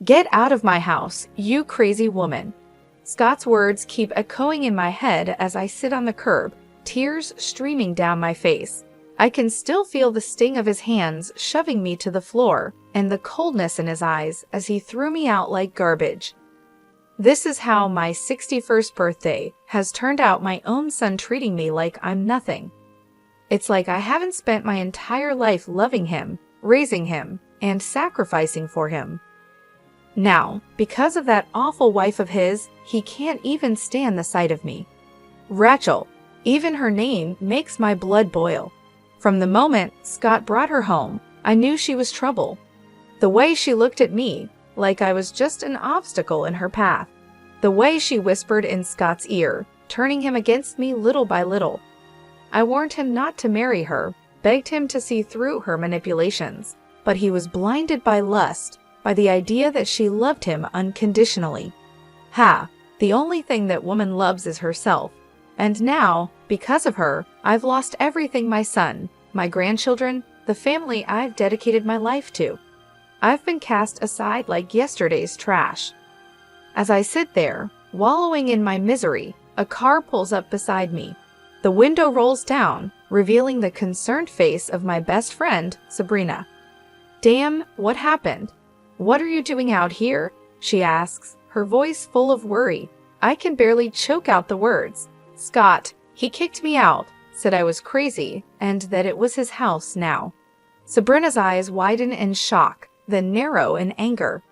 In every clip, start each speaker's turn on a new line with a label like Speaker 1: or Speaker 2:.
Speaker 1: "Get out of my house, you crazy woman." Scott's words keep echoing in my head as I sit on the curb, tears streaming down my face. I can still feel the sting of his hands shoving me to the floor and the coldness in his eyes as he threw me out like garbage. This is how my 61st birthday has turned out, my own son treating me like I'm nothing. It's like I haven't spent my entire life loving him, raising him, and sacrificing for him. Now, because of that awful wife of his, he can't even stand the sight of me. Rachel, even her name makes my blood boil. From the moment Scott brought her home, I knew she was trouble. The way she looked at me, like I was just an obstacle in her path. The way she whispered in Scott's ear, turning him against me little by little. I warned him not to marry her, begged him to see through her manipulations, but he was blinded by lust, by the idea that she loved him unconditionally. Ha! The only thing that woman loves is herself. And now, because of her, I've lost everything: my son, my grandchildren, the family I've dedicated my life to. I've been cast aside like yesterday's trash. As I sit there, wallowing in my misery, a car pulls up beside me. The window rolls down, revealing the concerned face of my best friend, Sabrina. "Damn, what happened? What are you doing out here?" she asks, her voice full of worry. I can barely choke out the words. "Scott, he kicked me out, said I was crazy, and that it was his house now." Sabrina's eyes widen in shock, then narrow in anger.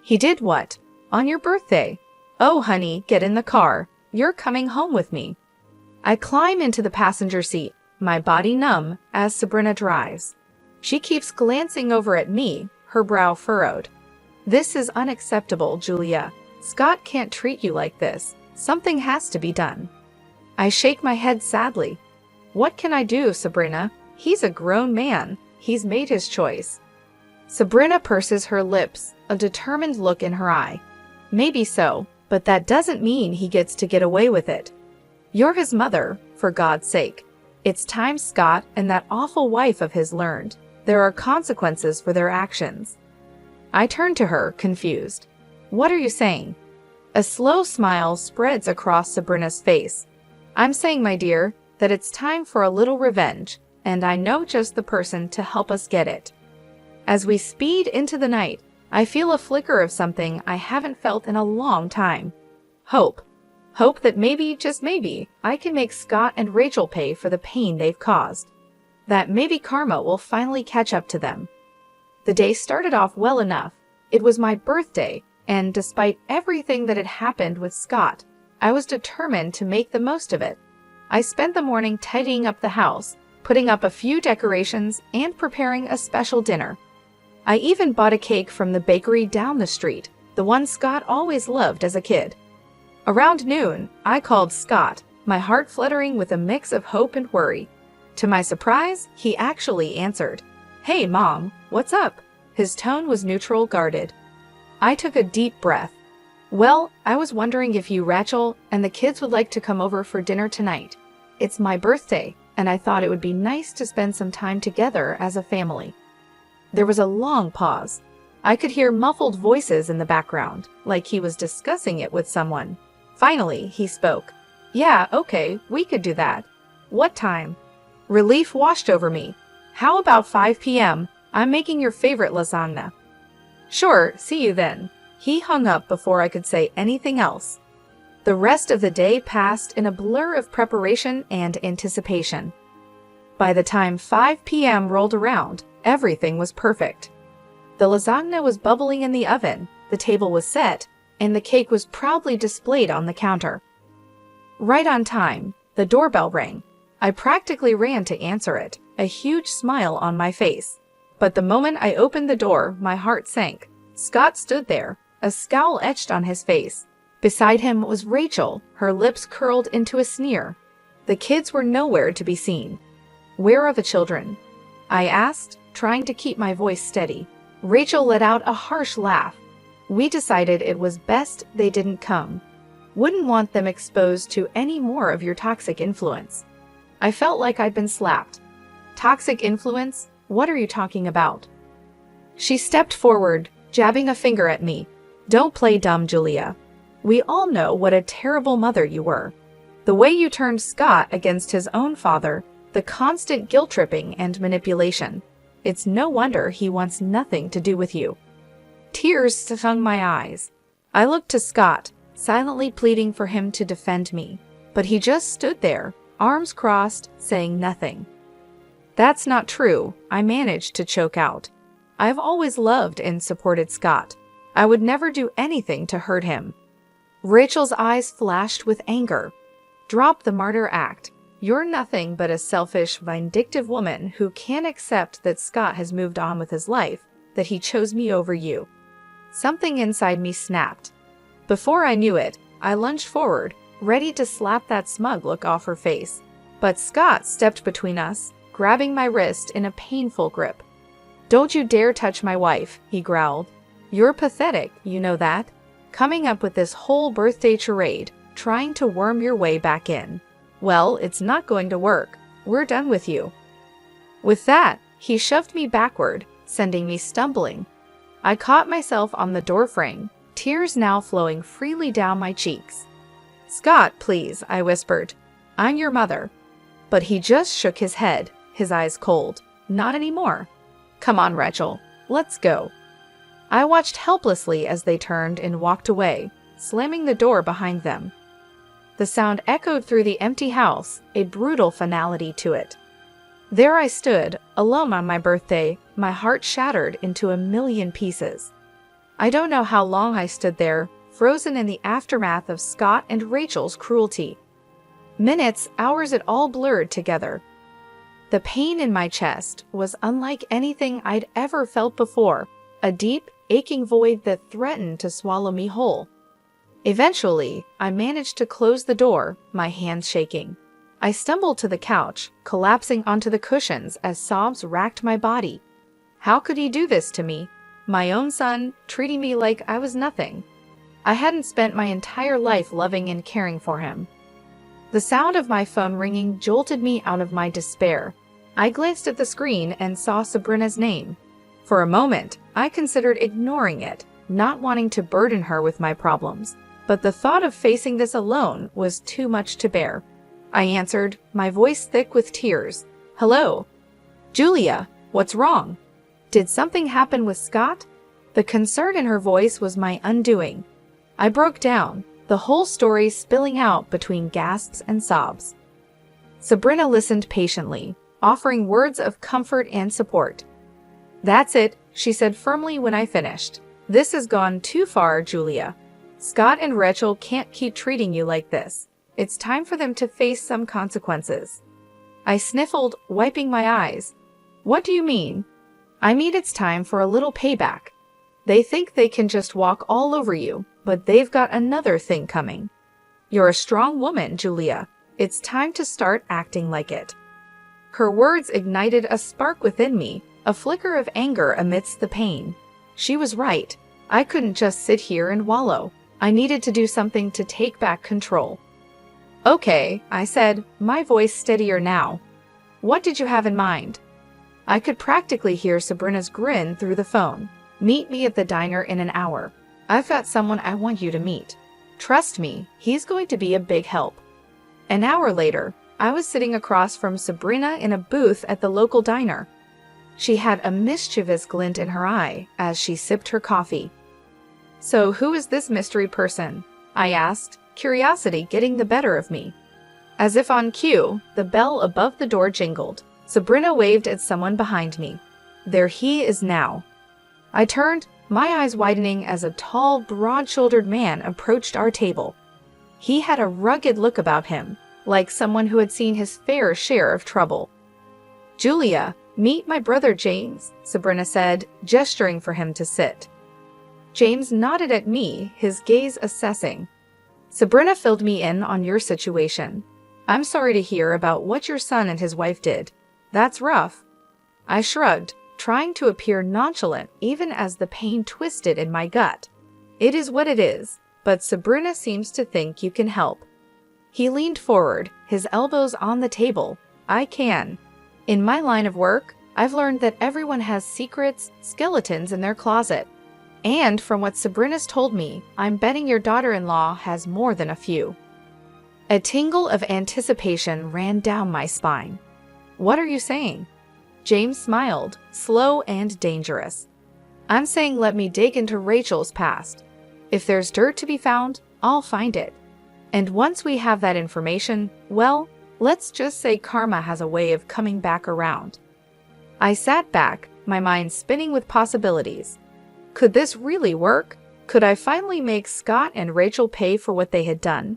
Speaker 1: "He did what? On your birthday? Oh, honey, get in the car. You're coming home with me." I climb into the passenger seat, my body numb, as Sabrina drives. She keeps glancing over at me, her brow furrowed. "This is unacceptable, Julia. Scott can't treat you like this. Something has to be done." I shake my head sadly. "What can I do, Sabrina? He's a grown man. He's made his choice." Sabrina purses her lips, a determined look in her eye. "Maybe so, but that doesn't mean he gets to get away with it. You're his mother, for God's sake. It's time Scott and that awful wife of his learned. There are consequences for their actions." I turn to her, confused. "What are you saying?" A slow smile spreads across Sabrina's face. "I'm saying, my dear, that it's time for a little revenge, and I know just the person to help us get it." As we speed into the night, I feel a flicker of something I haven't felt in a long time. Hope. Hope that maybe, just maybe, I can make Scott and Rachel pay for the pain they've caused. That maybe karma will finally catch up to them. The day started off well enough. It was my birthday, and despite everything that had happened with Scott, I was determined to make the most of it. I spent the morning tidying up the house, putting up a few decorations, and preparing a special dinner. I even bought a cake from the bakery down the street, the one Scott always loved as a kid. Around noon, I called Scott, my heart fluttering with a mix of hope and worry. To my surprise, he actually answered. "Hey, Mom, what's up?" His tone was neutral, guarded. I took a deep breath. "Well, I was wondering if you, Rachel, and the kids would like to come over for dinner tonight. It's my birthday, and I thought it would be nice to spend some time together as a family." There was a long pause. I could hear muffled voices in the background, like he was discussing it with someone. Finally, he spoke. "Yeah, okay, we could do that. What time?" Relief washed over me. "How about 5 p.m.? I'm making your favorite lasagna." "Sure, see you then." He hung up before I could say anything else. The rest of the day passed in a blur of preparation and anticipation. By the time 5 p.m. rolled around, everything was perfect. The lasagna was bubbling in the oven, the table was set, and the cake was proudly displayed on the counter. Right on time, the doorbell rang. I practically ran to answer it, a huge smile on my face. But the moment I opened the door, my heart sank. Scott stood there, a scowl etched on his face. Beside him was Rachel, her lips curled into a sneer. The kids were nowhere to be seen. "Where are the children?" I asked, trying to keep my voice steady. Rachel let out a harsh laugh. "We decided it was best they didn't come. Wouldn't want them exposed to any more of your toxic influence." I felt like I'd been slapped. "Toxic influence? What are you talking about?" She stepped forward, jabbing a finger at me. Don't play dumb, Julia. We all know what a terrible mother you were. The way you turned Scott against his own father, the constant guilt-tripping and manipulation. It's no wonder he wants nothing to do with you. Tears stung my eyes. I looked to Scott, silently pleading for him to defend me, but he just stood there, arms crossed, saying nothing. That's not true, I managed to choke out. I've always loved and supported Scott. I would never do anything to hurt him. Rachel's eyes flashed with anger. Drop the martyr act. You're nothing but a selfish, vindictive woman who can't accept that Scott has moved on with his life, that he chose me over you. Something inside me snapped. Before I knew it, I lunged forward, ready to slap that smug look off her face. But Scott stepped between us, grabbing my wrist in a painful grip. Don't you dare touch my wife, he growled. You're pathetic, you know that? Coming up with this whole birthday charade, trying to worm your way back in. Well, it's not going to work. We're done with you. With that, he shoved me backward, sending me stumbling. I caught myself on the doorframe, tears now flowing freely down my cheeks. Scott, please, I whispered. I'm your mother. But he just shook his head, his eyes cold. Not anymore. Come on, Rachel. Let's go. I watched helplessly as they turned and walked away, slamming the door behind them. The sound echoed through the empty house, a brutal finality to it. There I stood, alone on my birthday, my heart shattered into a million pieces. I don't know how long I stood there, frozen in the aftermath of Scott and Rachel's cruelty. Minutes, hours, it all blurred together. The pain in my chest was unlike anything I'd ever felt before, a deep, aching void that threatened to swallow me whole. Eventually, I managed to close the door, my hands shaking. I stumbled to the couch, collapsing onto the cushions as sobs racked my body. How could he do this to me? My own son, treating me like I was nothing. I hadn't spent my entire life loving and caring for him. The sound of my phone ringing jolted me out of my despair. I glanced at the screen and saw Sabrina's name. For a moment, I considered ignoring it, not wanting to burden her with my problems. But the thought of facing this alone was too much to bear. I answered, my voice thick with tears. Hello? Julia, what's wrong? Did something happen with Scott? The concern in her voice was my undoing. I broke down, the whole story spilling out between gasps and sobs. Sabrina listened patiently, offering words of comfort and support. That's it, she said firmly when I finished. This has gone too far, Julia. Scott and Rachel can't keep treating you like this. It's time for them to face some consequences. I sniffled, wiping my eyes. What do you mean? I mean it's time for a little payback. They think they can just walk all over you, but they've got another thing coming. You're a strong woman, Julia. It's time to start acting like it. Her words ignited a spark within me, a flicker of anger amidst the pain. She was right. I couldn't just sit here and wallow. I needed to do something to take back control. Okay, I said, my voice steadier now. What did you have in mind? I could practically hear Sabrina's grin through the phone. Meet me at the diner in an hour. I've got someone I want you to meet. Trust me, he's going to be a big help. An hour later, I was sitting across from Sabrina in a booth at the local diner. She had a mischievous glint in her eye as she sipped her coffee. So who is this mystery person? I asked, curiosity getting the better of me. As if on cue, the bell above the door jingled. Sabrina waved at someone behind me. There he is now. I turned, my eyes widening as a tall, broad-shouldered man approached our table. He had a rugged look about him, like someone who had seen his fair share of trouble. Julia, meet my brother James, Sabrina said, gesturing for him to sit. James nodded at me, his gaze assessing. Sabrina filled me in on your situation. I'm sorry to hear about what your son and his wife did. That's rough. I shrugged, trying to appear nonchalant even as the pain twisted in my gut. It is what it is, but Sabrina seems to think you can help. He leaned forward, his elbows on the table. I can. In my line of work, I've learned that everyone has secrets, skeletons in their closet. And from what Sabrina's told me, I'm betting your daughter-in-law has more than a few. A tingle of anticipation ran down my spine. What are you saying? James smiled, slow and dangerous. I'm saying let me dig into Rachel's past. If there's dirt to be found, I'll find it. And once we have that information, well, let's just say karma has a way of coming back around. I sat back, my mind spinning with possibilities. Could this really work? Could I finally make Scott and Rachel pay for what they had done?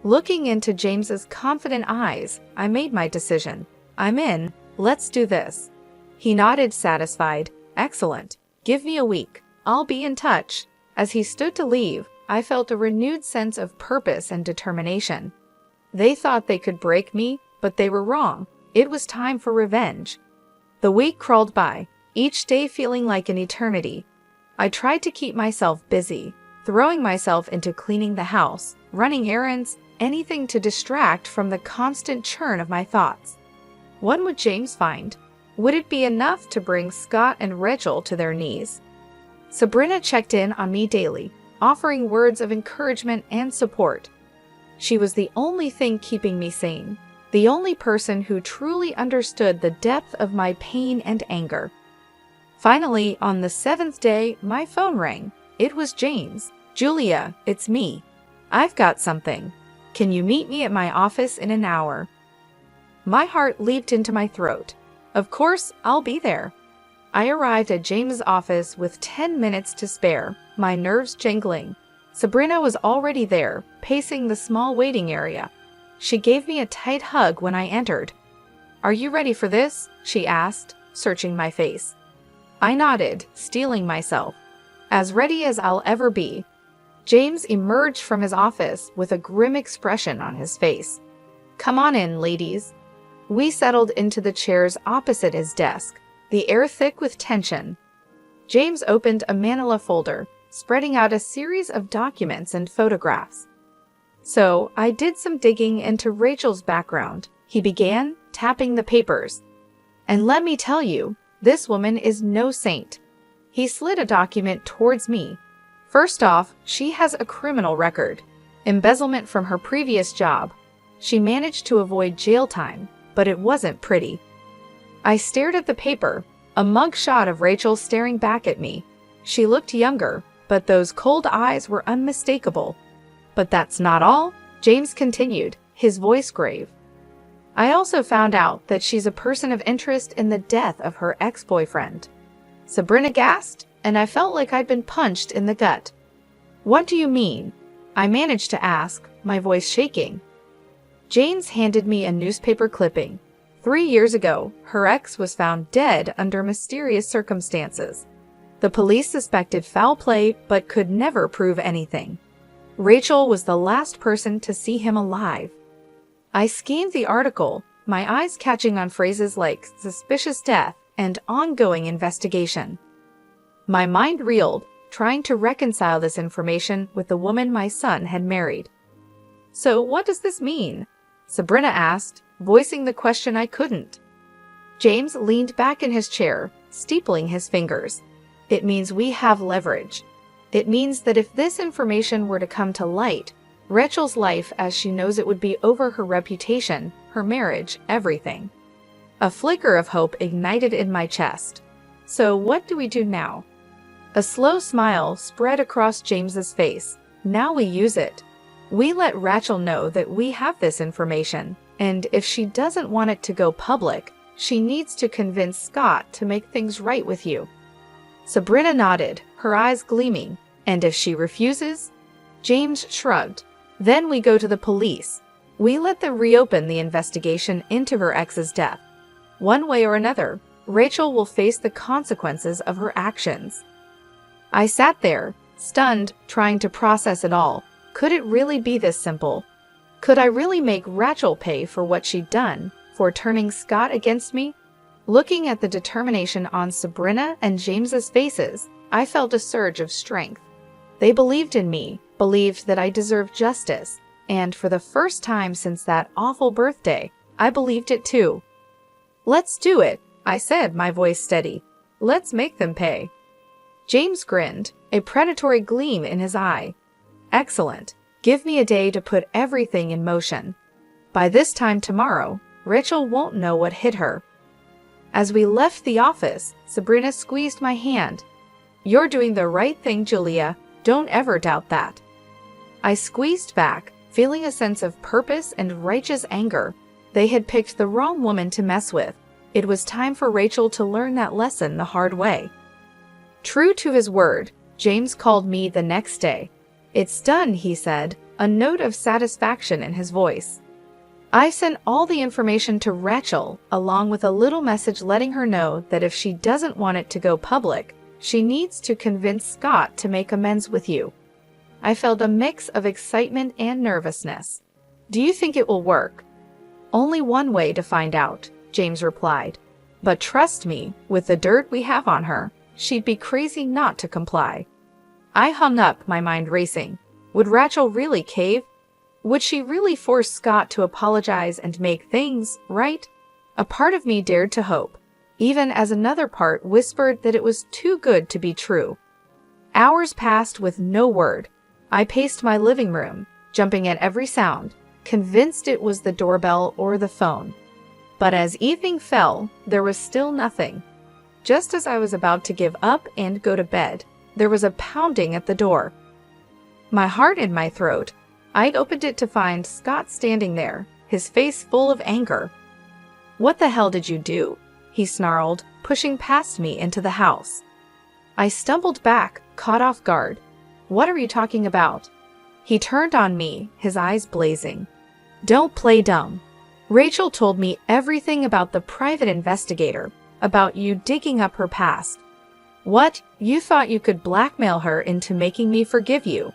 Speaker 1: Looking into James's confident eyes, I made my decision. I'm in. Let's do this. He nodded, satisfied. Excellent. Give me a week. I'll be in touch. As he stood to leave, I felt a renewed sense of purpose and determination. They thought they could break me, but they were wrong. It was time for revenge. The week crawled by, each day feeling like an eternity. I tried to keep myself busy, throwing myself into cleaning the house, running errands, anything to distract from the constant churn of my thoughts. What would James find? Would it be enough to bring Scott and Rachel to their knees? Sabrina checked in on me daily, offering words of encouragement and support. She was the only thing keeping me sane, the only person who truly understood the depth of my pain and anger. Finally, on the 7th day, my phone rang. It was James. Julia, it's me. I've got something. Can you meet me at my office in an hour? My heart leaped into my throat. Of course, I'll be there. I arrived at James' office with 10 minutes to spare, my nerves jangling. Sabrina was already there, pacing the small waiting area. She gave me a tight hug when I entered. Are you ready for this? She asked, searching my face. I nodded, steeling myself. As ready as I'll ever be. James emerged from his office with a grim expression on his face. Come on in, ladies. We settled into the chairs opposite his desk, the air thick with tension. James opened a manila folder, spreading out a series of documents and photographs. So, I did some digging into Rachel's background, he began, tapping the papers. And let me tell you, this woman is no saint. He slid a document towards me. First off, she has a criminal record. Embezzlement from her previous job. She managed to avoid jail time, but it wasn't pretty. I stared at the paper, a mugshot of Rachel staring back at me. She looked younger, but those cold eyes were unmistakable. But that's not all, James continued, his voice grave. I also found out that she's a person of interest in the death of her ex-boyfriend. Sabrina gasped, and I felt like I'd been punched in the gut. What do you mean? I managed to ask, my voice shaking. James handed me a newspaper clipping. 3 years ago, her ex was found dead under mysterious circumstances. The police suspected foul play but could never prove anything. Rachel was the last person to see him alive. I scanned the article, my eyes catching on phrases like suspicious death and ongoing investigation. My mind reeled, trying to reconcile this information with the woman my son had married. So what does this mean? Sabrina asked, voicing the question I couldn't. James leaned back in his chair, steepling his fingers. It means we have leverage. It means that if this information were to come to light, Rachel's life as she knows it would be over, her reputation, her marriage, everything. A flicker of hope ignited in my chest. So what do we do now? A slow smile spread across James's face. Now we use it. We let Rachel know that we have this information, and if she doesn't want it to go public, she needs to convince Scott to make things right with you. Sabrina nodded, her eyes gleaming. And if she refuses? James shrugged. Then we go to the police. We let them reopen the investigation into her ex's death. One way or another, Rachel will face the consequences of her actions. I sat there, stunned, trying to process it all. Could it really be this simple? Could I really make Rachel pay for what she'd done, for turning Scott against me? Looking at the determination on Sabrina and James's faces, I felt a surge of strength. They believed in me, believed that I deserved justice, and for the first time since that awful birthday, I believed it too. Let's do it, I said, my voice steady. Let's make them pay. James grinned, a predatory gleam in his eye. Excellent. Give me a day to put everything in motion. By this time tomorrow, Rachel won't know what hit her. As we left the office, Sabrina squeezed my hand. You're doing the right thing, Julia. Don't ever doubt that. I squeezed back, feeling a sense of purpose and righteous anger. They had picked the wrong woman to mess with. It was time for Rachel to learn that lesson the hard way. True to his word, James called me the next day. It's done, he said, a note of satisfaction in his voice. I sent all the information to Rachel, along with a little message letting her know that if she doesn't want it to go public, she needs to convince Scott to make amends with you. I felt a mix of excitement and nervousness. Do you think it will work? Only one way to find out, James replied. But trust me, with the dirt we have on her, she'd be crazy not to comply. I hung up, my mind racing. Would Rachel really cave? Would she really force Scott to apologize and make things right? A part of me dared to hope, even as another part whispered that it was too good to be true. Hours passed with no word. I paced my living room, jumping at every sound, convinced it was the doorbell or the phone. But as evening fell, there was still nothing. Just as I was about to give up and go to bed, there was a pounding at the door. My heart in my throat, I'd opened it to find Scott standing there, his face full of anger. What the hell did you do? He snarled, pushing past me into the house. I stumbled back, caught off guard. What are you talking about? He turned on me, his eyes blazing. Don't play dumb. Rachel told me everything about the private investigator, about you digging up her past. What? You thought you could blackmail her into making me forgive you?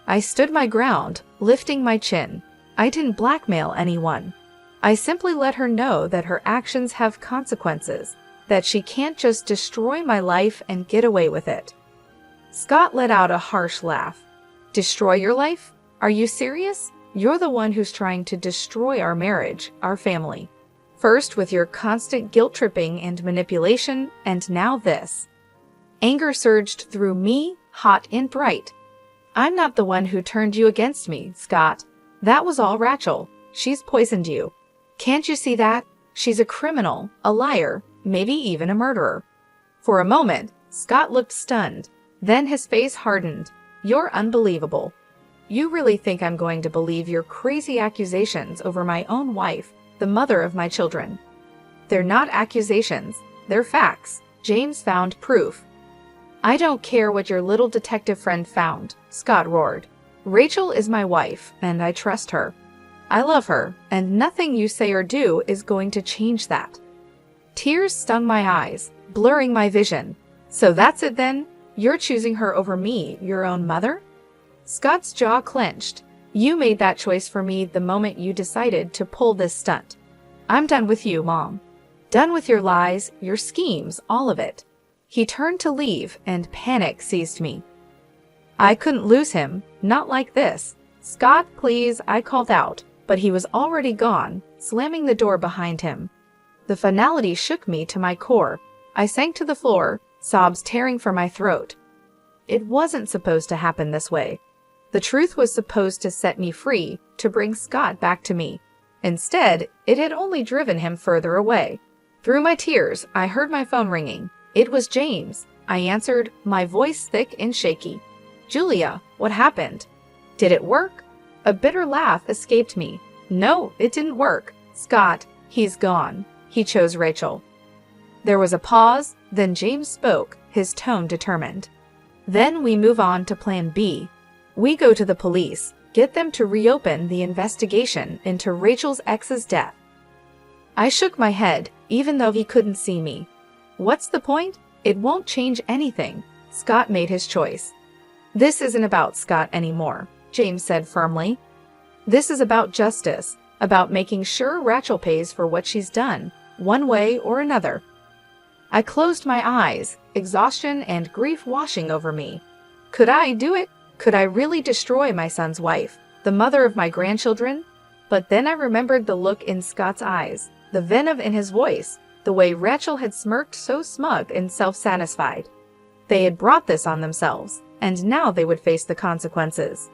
Speaker 1: I stood my ground, lifting my chin. I didn't blackmail anyone. I simply let her know that her actions have consequences, that she can't just destroy my life and get away with it. Scott let out a harsh laugh. Destroy your life? Are you serious? You're the one who's trying to destroy our marriage, our family. First with your constant guilt-tripping and manipulation, and now this. Anger surged through me, hot and bright. I'm not the one who turned you against me, Scott. That was all Rachel. She's poisoned you. Can't you see that? She's a criminal, a liar, maybe even a murderer. For a moment, Scott looked stunned. Then his face hardened. You're unbelievable. You really think I'm going to believe your crazy accusations over my own wife, the mother of my children? They're not accusations. They're facts. James found proof. I don't care what your little detective friend found, Scott roared. Rachel is my wife, and I trust her. I love her, and nothing you say or do is going to change that. Tears stung my eyes, blurring my vision. So that's it then? You're choosing her over me, your own mother? Scott's jaw clenched. You made that choice for me the moment you decided to pull this stunt. I'm done with you, Mom. Done with your lies, your schemes, all of it. He turned to leave, and panic seized me. I couldn't lose him, not like this. Scott, please, I called out, but he was already gone, slamming the door behind him. The finality shook me to my core. I sank to the floor, sobs tearing from my throat. It wasn't supposed to happen this way. The truth was supposed to set me free, to bring Scott back to me. Instead, it had only driven him further away. Through my tears, I heard my phone ringing. It was James. I answered, my voice thick and shaky. Julia, what happened? Did it work? A bitter laugh escaped me. No, it didn't work. Scott, he's gone. He chose Rachel. There was a pause, then James spoke, his tone determined. Then we move on to plan B. We go to the police, get them to reopen the investigation into Rachel's ex's death. I shook my head, even though he couldn't see me. What's the point? It won't change anything. Scott made his choice. This isn't about Scott anymore, James said firmly. This is about justice, about making sure Rachel pays for what she's done, one way or another. I closed my eyes, exhaustion and grief washing over me. Could I do it? Could I really destroy my son's wife, the mother of my grandchildren? But then I remembered the look in Scott's eyes, the venom in his voice, the way Rachel had smirked so smug and self-satisfied. They had brought this on themselves, and now they would face the consequences.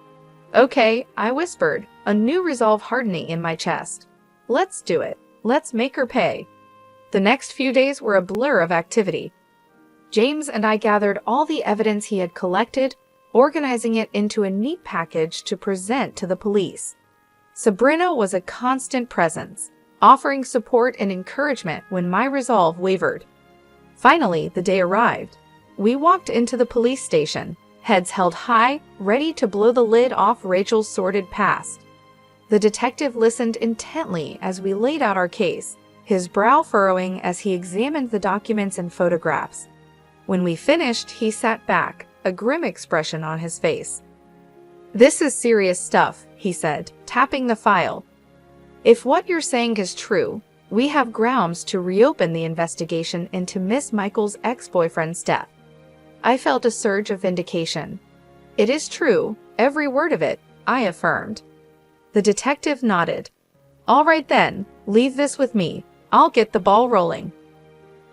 Speaker 1: "Okay," I whispered, a new resolve hardening in my chest. "Let's do it. Let's make her pay." The next few days were a blur of activity. James and I gathered all the evidence he had collected, organizing it into a neat package to present to the police. Sabrina was a constant presence, offering support and encouragement when my resolve wavered. Finally, the day arrived. We walked into the police station, heads held high, ready to blow the lid off Rachel's sordid past. The detective listened intently as we laid out our case, his brow furrowing as he examined the documents and photographs. When we finished, he sat back, a grim expression on his face. "This is serious stuff," he said, tapping the file. "If what you're saying is true, we have grounds to reopen the investigation into Miss Michael's ex-boyfriend's death." I felt a surge of vindication. "It is true, every word of it," I affirmed. The detective nodded. "All right then, leave this with me. I'll get the ball rolling."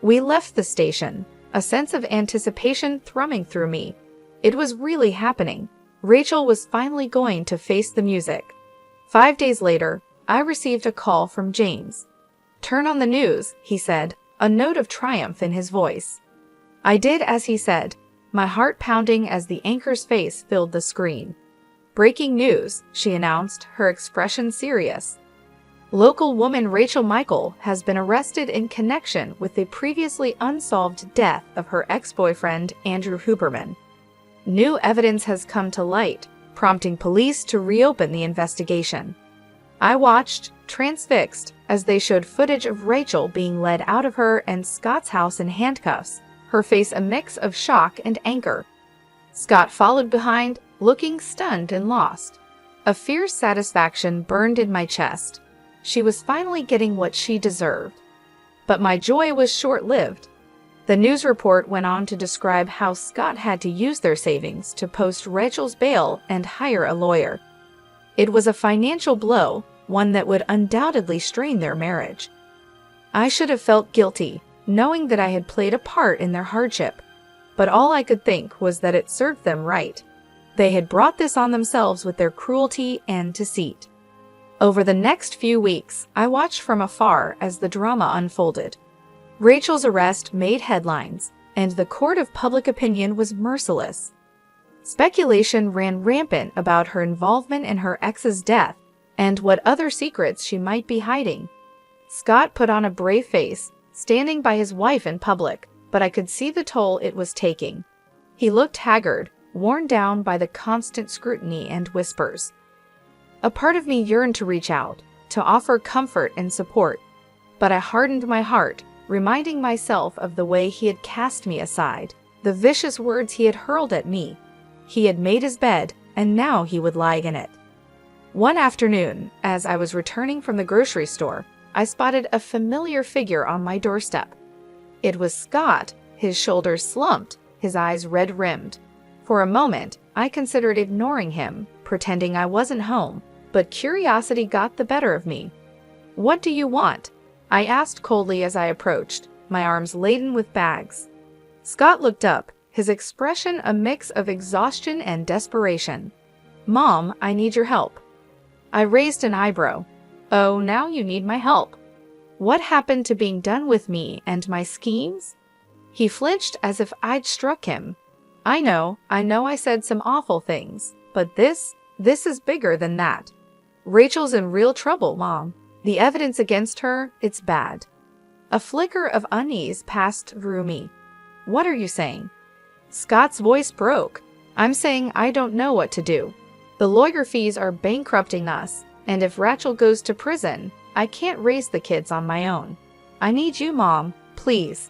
Speaker 1: We left the station, a sense of anticipation thrumming through me. It was really happening. Rachel was finally going to face the music. 5 days later, I received a call from James. "Turn on the news," he said, a note of triumph in his voice. I did as he said, my heart pounding as the anchor's face filled the screen. "Breaking news," she announced, her expression serious. Local woman Rachel Michael has been arrested in connection with the previously unsolved death of her ex-boyfriend, Andrew Huberman. New evidence has come to light, prompting police to reopen the investigation. I watched, transfixed, as they showed footage of Rachel being led out of her and Scott's house in handcuffs, her face a mix of shock and anger. Scott followed behind, looking stunned and lost. A fierce satisfaction burned in my chest. She was finally getting what she deserved. But my joy was short-lived. The news report went on to describe how Scott had to use their savings to post Rachel's bail and hire a lawyer. It was a financial blow, one that would undoubtedly strain their marriage. I should have felt guilty, knowing that I had played a part in their hardship. But all I could think was that it served them right. They had brought this on themselves with their cruelty and deceit. Over the next few weeks, I watched from afar as the drama unfolded. Rachel's arrest made headlines, and the court of public opinion was merciless. Speculation ran rampant about her involvement in her ex's death and what other secrets she might be hiding. Scott put on a brave face, standing by his wife in public, but I could see the toll it was taking. He looked haggard, worn down by the constant scrutiny and whispers. A part of me yearned to reach out, to offer comfort and support, but I hardened my heart, reminding myself of the way he had cast me aside, the vicious words he had hurled at me. He had made his bed, and now he would lie in it. One afternoon, as I was returning from the grocery store, I spotted a familiar figure on my doorstep. It was Scott, his shoulders slumped, his eyes red-rimmed. For a moment, I considered ignoring him, pretending I wasn't home, but curiosity got the better of me. "What do you want?" I asked coldly as I approached, my arms laden with bags. Scott looked up, his expression a mix of exhaustion and desperation. "Mom, I need your help." I raised an eyebrow. "Oh, now you need my help. What happened to being done with me and my schemes?" He flinched as if I'd struck him. I know I said some awful things, but this is bigger than that. Rachel's in real trouble, Mom. The evidence against her, it's bad." A flicker of unease passed through me. "What are you saying?" Scott's voice broke. "I'm saying I don't know what to do. The lawyer fees are bankrupting us, and if Rachel goes to prison, I can't raise the kids on my own. I need you, Mom, please."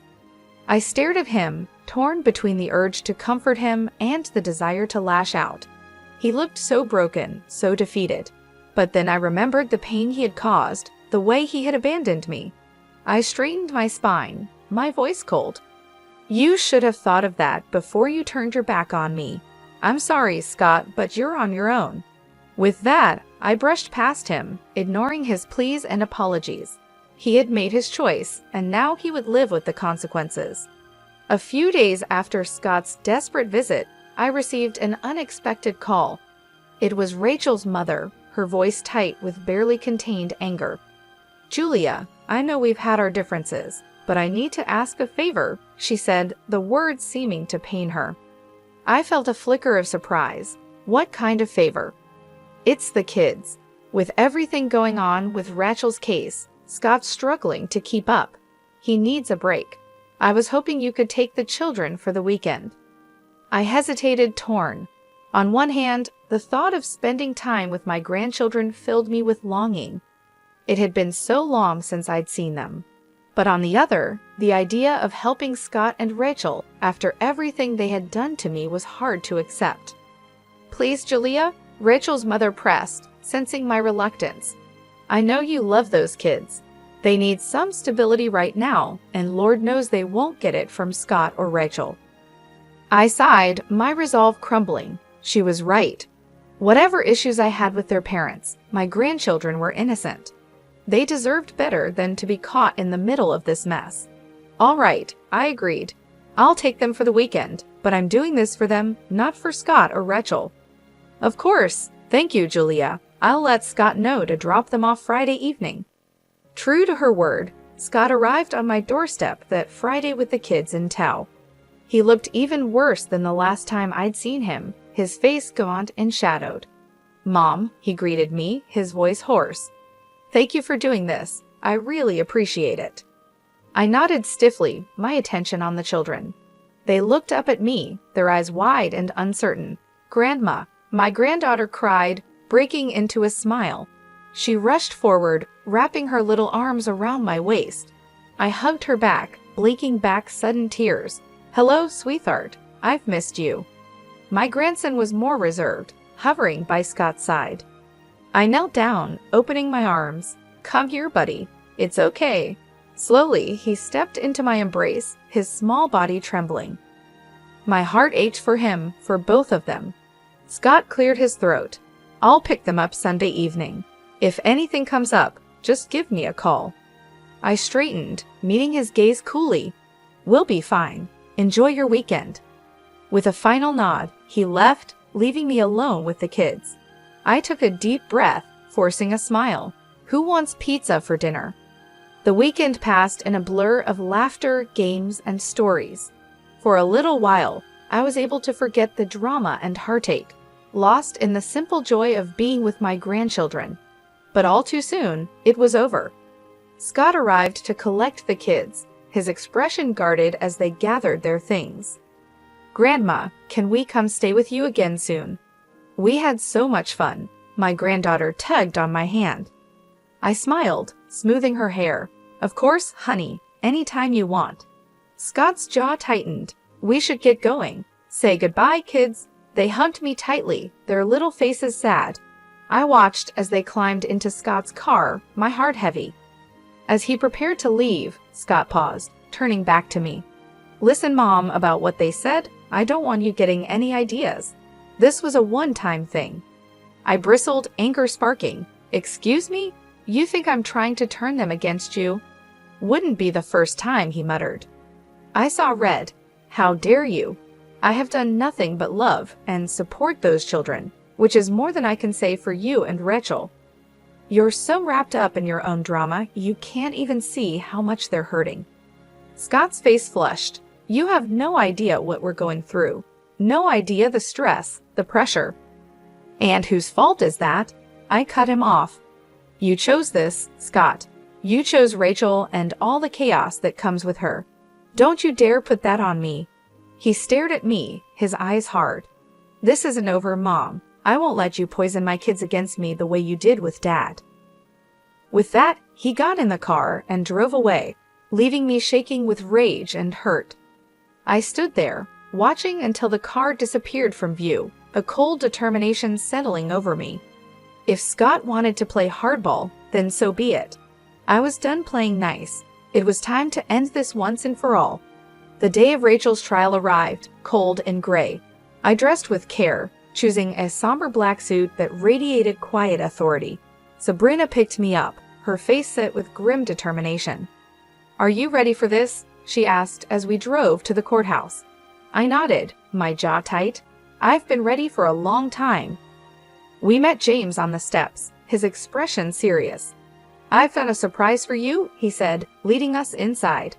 Speaker 1: I stared at him, torn between the urge to comfort him and the desire to lash out. He looked so broken, so defeated. But then I remembered the pain he had caused, the way he had abandoned me. I straightened my spine, my voice cold. "You should have thought of that before you turned your back on me. I'm sorry, Scott, but you're on your own." With that, I brushed past him, ignoring his pleas and apologies. He had made his choice, and now he would live with the consequences. A few days after Scott's desperate visit, I received an unexpected call. It was Rachel's mother, her voice tight with barely contained anger. "Julia, I know we've had our differences, but I need to ask a favor," she said, the words seeming to pain her. I felt a flicker of surprise. What kind of favor? "It's the kids. With everything going on with Rachel's case, Scott's struggling to keep up. He needs a break. I was hoping you could take the children for the weekend." I hesitated, torn. On one hand, the thought of spending time with my grandchildren filled me with longing. It had been so long since I'd seen them. But on the other, the idea of helping Scott and Rachel after everything they had done to me was hard to accept. "Please, Julia," Rachel's mother pressed, sensing my reluctance. "I know you love those kids. They need some stability right now, and Lord knows they won't get it from Scott or Rachel." I sighed, my resolve crumbling. She was right. Whatever issues I had with their parents, my grandchildren were innocent. They deserved better than to be caught in the middle of this mess. "All right," I agreed. "I'll take them for the weekend, but I'm doing this for them, not for Scott or Rachel." "Of course. Thank you, Julia. I'll let Scott know to drop them off Friday evening." True to her word, Scott arrived on my doorstep that Friday with the kids in tow. He looked even worse than the last time I'd seen him, his face gaunt and shadowed. "Mom," he greeted me, his voice hoarse. "Thank you for doing this. I really appreciate it." I nodded stiffly, my attention on the children. They looked up at me, their eyes wide and uncertain. "Grandma," my granddaughter cried, breaking into a smile. She rushed forward, wrapping her little arms around my waist. I hugged her back, blinking back sudden tears. "Hello, sweetheart. I've missed you." My grandson was more reserved, hovering by Scott's side. I knelt down, opening my arms. "Come here, buddy. It's okay." Slowly, he stepped into my embrace, his small body trembling. My heart ached for him, for both of them. Scott cleared his throat. "I'll pick them up Sunday evening. If anything comes up, just give me a call." I straightened, meeting his gaze coolly. "We'll be fine. Enjoy your weekend." With a final nod, he left, leaving me alone with the kids. I took a deep breath, forcing a smile. Who wants pizza for dinner? The weekend passed in a blur of laughter, games, and stories. For a little while, I was able to forget the drama and heartache, lost in the simple joy of being with my grandchildren. But all too soon, it was over. Scott arrived to collect the kids, his expression guarded as they gathered their things. "Grandma, can we come stay with you again soon? We had so much fun." My granddaughter tugged on my hand. I smiled, smoothing her hair. "Of course, honey, anytime you want." Scott's jaw tightened. "We should get going. Say goodbye, kids." They hugged me tightly, their little faces sad. I watched as they climbed into Scott's car, my heart heavy. As he prepared to leave, Scott paused, turning back to me. "Listen, Mom, about what they said. I don't want you getting any ideas. This was a one-time thing." I bristled, anger sparking. "Excuse me? You think I'm trying to turn them against you?" "Wouldn't be the first time," he muttered. I saw red. "How dare you? I have done nothing but love and support those children, which is more than I can say for you and Rachel. You're so wrapped up in your own drama, you can't even see how much they're hurting." Scott's face flushed. "You have no idea what we're going through. No idea the stress, the pressure." "And whose fault is that?" I cut him off. "You chose this, Scott. You chose Rachel and all the chaos that comes with her. Don't you dare put that on me." He stared at me, his eyes hard. "This isn't over, Mom. I won't let you poison my kids against me the way you did with Dad." With that, he got in the car and drove away, leaving me shaking with rage and hurt. I stood there, watching until the car disappeared from view, a cold determination settling over me. If Scott wanted to play hardball, then so be it. I was done playing nice. It was time to end this once and for all. The day of Rachel's trial arrived, cold and gray. I dressed with care, choosing a somber black suit that radiated quiet authority. Sabrina picked me up, her face set with grim determination. "Are you ready for this?" she asked as we drove to the courthouse. I nodded, my jaw tight. I've been ready for a long time. We met James on the steps, his expression serious. I've got a surprise for you, he said, leading us inside.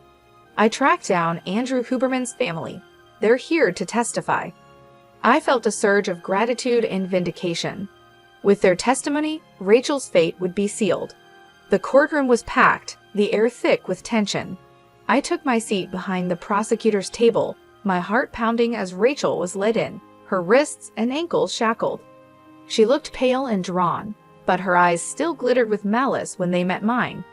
Speaker 1: I tracked down Andrew Huberman's family. They're here to testify. I felt a surge of gratitude and vindication. With their testimony, Rachel's fate would be sealed. The courtroom was packed, the air thick with tension. I took my seat behind the prosecutor's table, my heart pounding as Rachel was led in, her wrists and ankles shackled. She looked pale and drawn, but her eyes still glittered with malice when they met mine.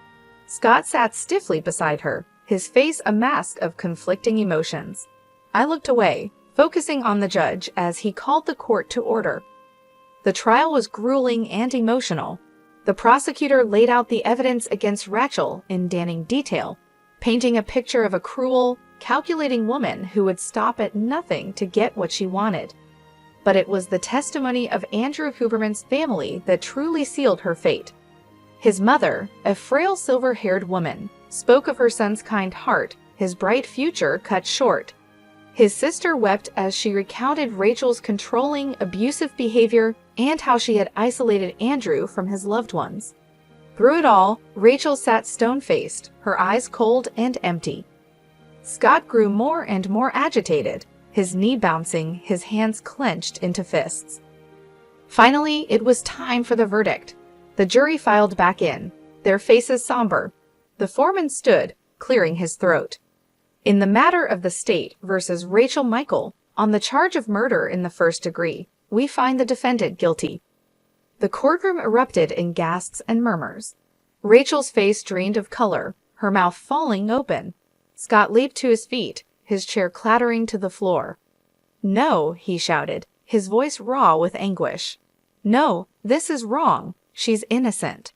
Speaker 1: Scott sat stiffly beside her, his face a mask of conflicting emotions. I looked away, focusing on the judge as he called the court to order. The trial was grueling and emotional. The prosecutor laid out the evidence against Rachel in damning detail, painting a picture of a cruel, calculating woman who would stop at nothing to get what she wanted. But it was the testimony of Andrew Huberman's family that truly sealed her fate. His mother, a frail silver-haired woman, spoke of her son's kind heart, his bright future cut short. His sister wept as she recounted Rachel's controlling, abusive behavior and how she had isolated Andrew from his loved ones. Through it all, Rachel sat stone-faced, her eyes cold and empty. Scott grew more and more agitated, his knee bouncing, his hands clenched into fists. Finally, it was time for the verdict. The jury filed back in, their faces somber. The foreman stood, clearing his throat. In the matter of the state versus Rachel Michael, on the charge of murder in the first degree, we find the defendant guilty. The courtroom erupted in gasps and murmurs. Rachel's face drained of color, her mouth falling open. Scott leaped to his feet, his chair clattering to the floor. "No," he shouted, his voice raw with anguish. "No, this is wrong. She's innocent."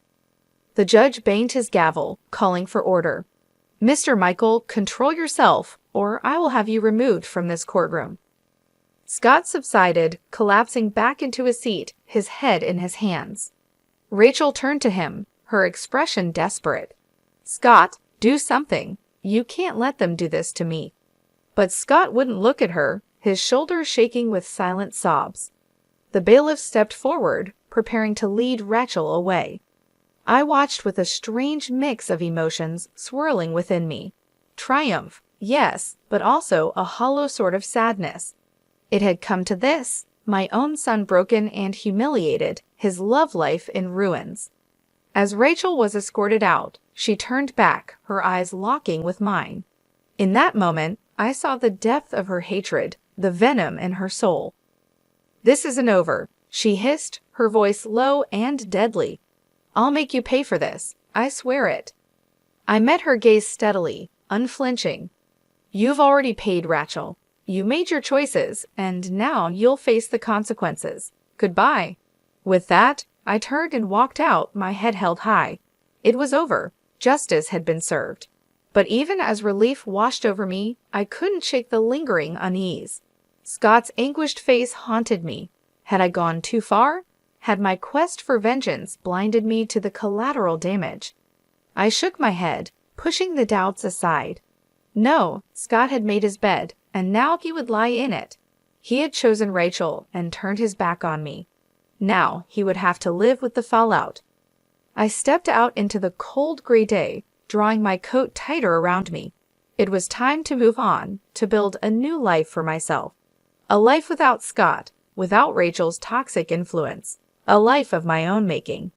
Speaker 1: The judge banged his gavel, calling for order. "Mr. Michael, control yourself, or I will have you removed from this courtroom." Scott subsided, collapsing back into his seat, his head in his hands. Rachel turned to him, her expression desperate. "Scott, do something. You can't let them do this to me." But Scott wouldn't look at her, his shoulders shaking with silent sobs. The bailiff stepped forward, preparing to lead Rachel away. I watched with a strange mix of emotions swirling within me. Triumph, yes, but also a hollow sort of sadness. It had come to this, my own son broken and humiliated, his love life in ruins. As Rachel was escorted out, she turned back, her eyes locking with mine. In that moment, I saw the depth of her hatred, the venom in her soul. "This isn't over," she hissed, her voice low and deadly. "I'll make you pay for this. I swear it." I met her gaze steadily, unflinching. "You've already paid, Rachel. You made your choices, and now you'll face the consequences. Goodbye." With that, I turned and walked out, my head held high. It was over. Justice had been served. But even as relief washed over me, I couldn't shake the lingering unease. Scott's anguished face haunted me. Had I gone too far? Had my quest for vengeance blinded me to the collateral damage? I shook my head, pushing the doubts aside. No, Scott had made his bed, and now he would lie in it. He had chosen Rachel and turned his back on me. Now he would have to live with the fallout. I stepped out into the cold gray day, drawing my coat tighter around me. It was time to move on, to build a new life for myself. A life without Scott, without Rachel's toxic influence. A life of my own making.